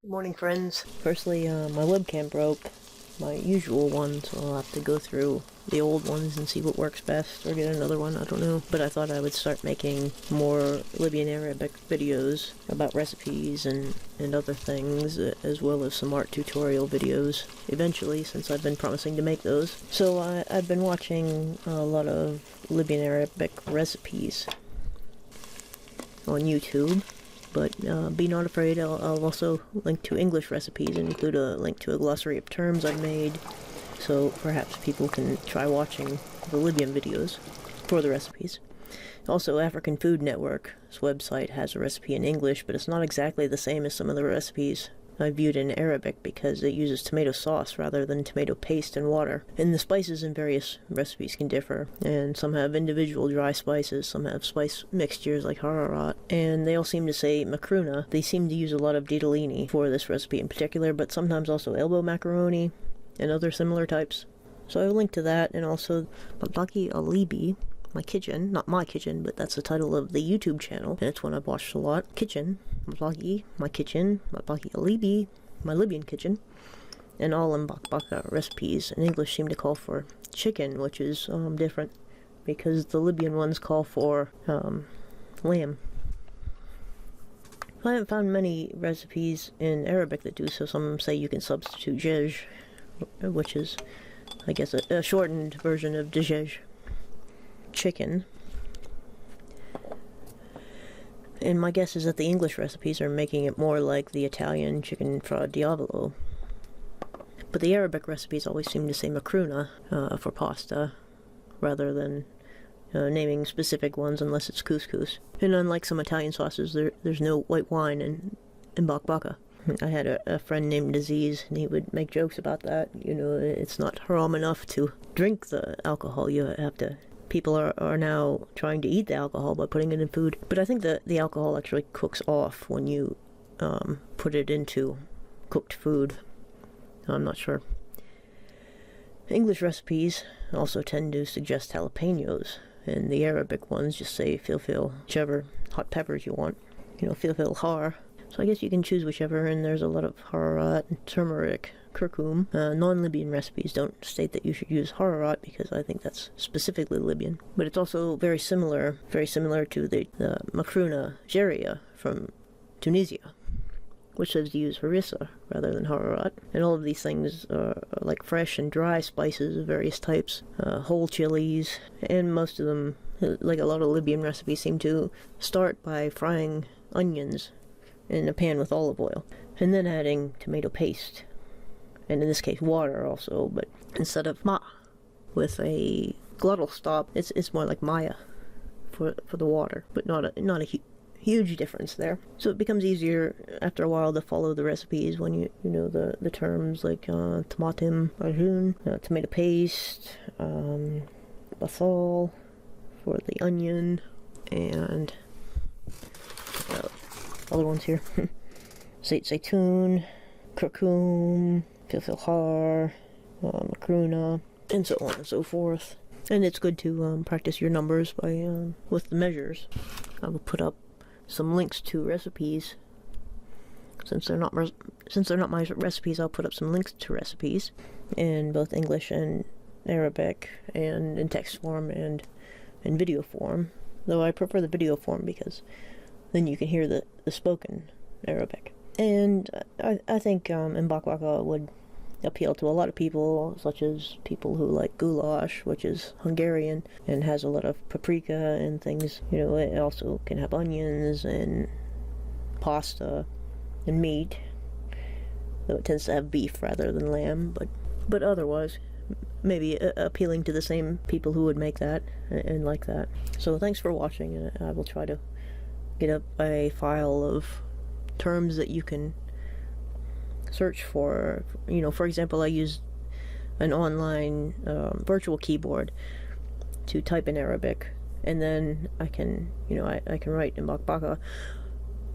Good morning, friends. Firstly, my webcam broke, my usual one, so I'll have to go through the old ones and see what works best, or get another one, I don't know. But I thought I would start making more Libyan Arabic videos about recipes and other things, as well as some art tutorial videos, eventually, since I've been promising to make those. So I've been watching a lot of Libyan Arabic recipes on YouTube. But be not afraid, I'll also link to English recipes and include a link to a glossary of terms I've made, so perhaps people can try watching the Libyan videos for the recipes. Also, African Food Network's website has a recipe in English, but it's not exactly the same as some of the recipes I viewed in Arabic because it uses tomato sauce rather than tomato paste and water. And the spices in various recipes can differ, and some have individual dry spices, some have spice mixtures like hararat, and they all seem to say makruna. They seem to use a lot of ditalini for this recipe in particular, but sometimes also elbow macaroni and other similar types. So I'll link to that, and also Batlaki Alibi, my kitchen, not my kitchen, but that's the title of the YouTube channel, and it's one I've watched a lot. Kitchen, Batlaki, my kitchen, Batlaki Alibi, my Libyan kitchen, and all Mbakbaka recipes in English seem to call for chicken, which is different, because the Libyan ones call for lamb. I haven't found many recipes in Arabic that do so. Some say you can substitute jej, which is, I guess, a shortened version of dejej. Chicken. And my guess is that the English recipes are making it more like the Italian chicken fra diavolo. But the Arabic recipes always seem to say makruna for pasta, rather than naming specific ones unless it's couscous. And unlike some Italian sauces, there's no white wine in bakbaka. I had a friend named Aziz, and he would make jokes about that. You know, it's not haram enough to drink the alcohol, you have to... People are now trying to eat the alcohol by putting it in food. But I think that the alcohol actually cooks off when you put it into cooked food. I'm not sure. English recipes also tend to suggest jalapenos, and the Arabic ones just say filfil, whichever hot peppers you want. You know, filfil har. So I guess you can choose whichever, and there's a lot of hararat, turmeric, curcum. Non-Libyan recipes don't state that you should use hararat because I think that's specifically Libyan. But it's also very similar to the makruna jeria from Tunisia, which says to use harissa rather than hararat. And all of these things are like fresh and dry spices of various types, whole chilies, and most of them, like a lot of Libyan recipes, seem to start by frying onions in a pan with olive oil, and then adding tomato paste, and in this case water also, but instead of ma with a glottal stop, it's more like maya for the water, but not a huge difference there. So it becomes easier after a while to follow the recipes when you know the terms like tomatim, bajun, tomato paste, basal for the onion, and other ones here. Zaytun, curcum, filfil har, makruna, and so on and so forth. And it's good to practice your numbers by with the measures. I will put up some links to recipes. Since they're not my recipes, I'll put up some links to recipes in both English and Arabic, and in text form and in video form. Though I prefer the video form because then you can hear the spoken Arabic. And I think Mbakbaka would appeal to a lot of people, such as people who like goulash, which is Hungarian, and has a lot of paprika and things. You know, it also can have onions and pasta and meat, though it tends to have beef rather than lamb, but otherwise maybe appealing to the same people who would make that and like that. So thanks for watching, and I will try to get up a file of terms that you can search for. You know, for example, I use an online virtual keyboard to type in Arabic, and then I can, I can write in Mbakbaka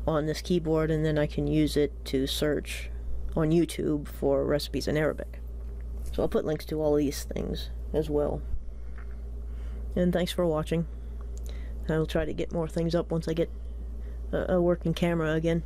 on this keyboard, and then I can use it to search on YouTube for recipes in Arabic. So I'll put links to all these things as well. And thanks for watching. I'll try to get more things up once I get a working camera again.